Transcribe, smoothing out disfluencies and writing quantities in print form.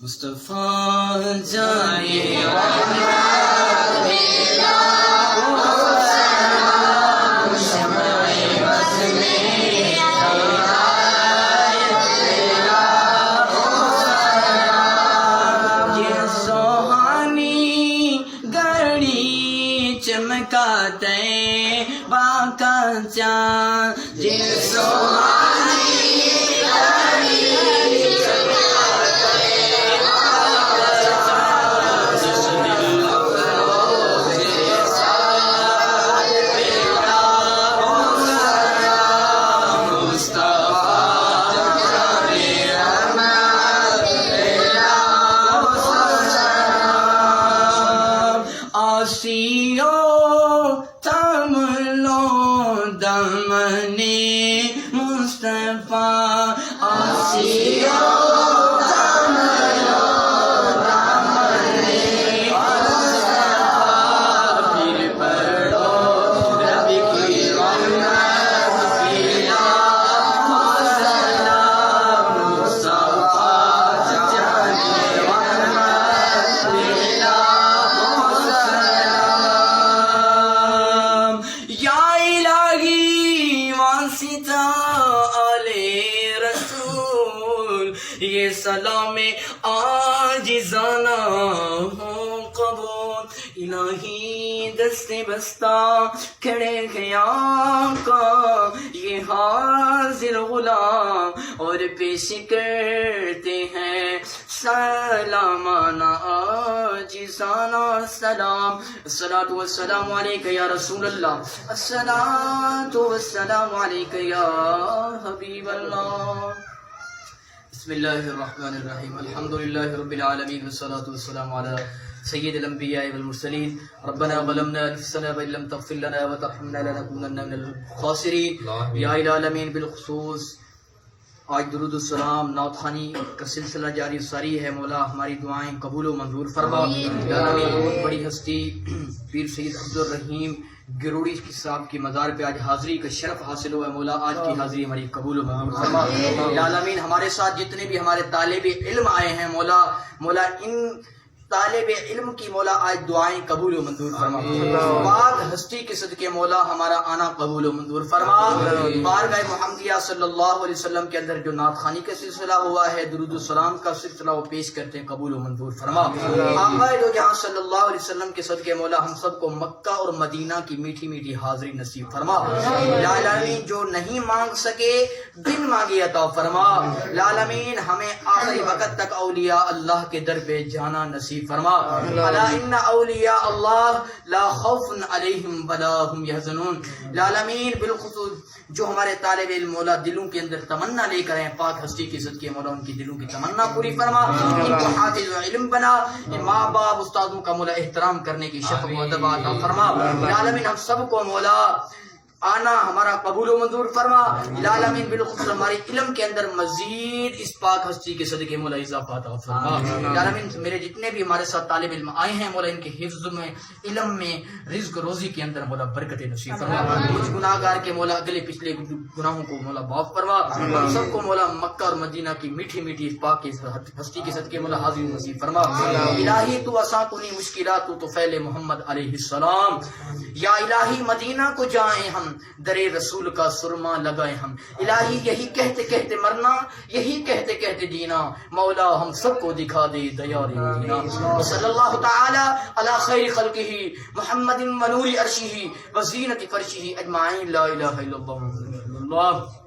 مصطفیٰ جانے چمکاتے باقا چاند جی سوہانی گھڑی چمکاتے باقا چاند جس دل فروغ سال پیدا ہو گیا مصطفیٰ جانے رحمت پیدا ہو سلام آسیو دمنی مصطفیٰ آسیو دمنو دمنی مصطفیٰ پھر پڑھو رب کی رحمت پیدا ہو سلام مصطفیٰ جانے رحمت پیدا ہو سلام یا واسطہ علی رسول یہ سلام عاجزانہ ہو قبول الہی دست بستہ کھڑے قیام کا یہ حاضر غلام اور پیش کرتے ہیں سلامانہ عاجزانہ سلام الصلاۃ والسلام علیک یا رسول اللہ الصلاۃ والسلام علیک یا حبیب اللہ بسم اللہ الرحمن الرحیم الحمدللہ رب العالمین والصلاۃ والسلام علی سید الانبیاء والمرسلین ربنا ظلمنا انفسنا وان لم تغفر لنا وترحمنا لنكونن من الخاسرین یا العالمین بالخصوص آج درود السلام نعت خوانی کا سلسلہ جاری ساری ہے مولا ہماری دعائیں قبول و منظور فرما یا العالمین بہت بڑی ہستی پیر سید عبدالرحیم گروڑی صاحب کی مزار پہ آج حاضری کا شرف حاصل ہوا ہے مولا آج کی حاضری ہماری قبول و منظور فرما یا العالمین ہمارے ساتھ جتنے بھی ہمارے طالب علم آئے ہیں مولا ان طالب علم کی مولا آج دعائیں قبول و منظور فرما پاک ہستی کے صدقے مولا ہمارا آنا قبول و منظور فرما بارگاہ محمدیہ صلی اللہ علیہ وسلم کے اندر جو نعت خوانی کا سلسلہ ہوا ہے درود السلام کا سلسلہ وہ پیش کرتے ہیں قبول و منظور فرما آقا دو جہاں صلی اللہ علیہ وسلم کے صدقے مولا ہم سب کو مکہ اور مدینہ کی میٹھی میٹھی حاضری نصیب فرما یا العالمین جو نہیں مانگ سکے دن مانگی عطا فرما یا العالمین ہمیں آخری وقت تک اولیاء اللہ کے در پہ جانا نصیب فرما الا ان اولیاء اللہ لا خوف علیہم ولا هم يحزنون العالمین بالخصوص جو ہمارے طالب علم مولا دلوں کے اندر تمنا لے کر ہیں پاک ہستی کے صدقے مولا ان کی دلوں کی تمنا پوری فرما ان کو حافظ علم بنا ماں باپ استادوں کا مولا احترام کرنے کی شفق و ادب عطا فرما العالمین ہم سب کو مولا آنا ہمارا قبول و منظور فرما العالمین بالخصوص ہمارے علم کے اندر مزید اس پاک ہستی کے صدقے مولا اضافہ عطا فرما العالمین میرے جتنے بھی ہمارے ساتھ طالب علم آئے ہیں مولا ان کے حفظ میں علم میں رزق روزی کے اندر مولا برکت نصیب فرما کچھ گناہگار کے مولا اگلے پچھلے گناہوں کو مولا معاف فرما ہم سب کو مولا مکہ اور مدینہ کی میٹھی میٹھی پاک ہستی کے صدقے مولا حاضر نصیب فرما الہی تو اساتنی مشکلات تو فعل محمد علیہ السلام یا الہی مدینہ کو جائیں ہم در رسول کا سرما لگائے ہم الہی یہی کہتے کہتے مرنا یہی کہتے کہتے جینا مولا ہم سب کو دکھا دے دیار مدینہ صلی اللہ تعالی علی خیر خلقہ محمد ونور عرشہ وزینت فرشہ اجمعین لا الہ الا اللہ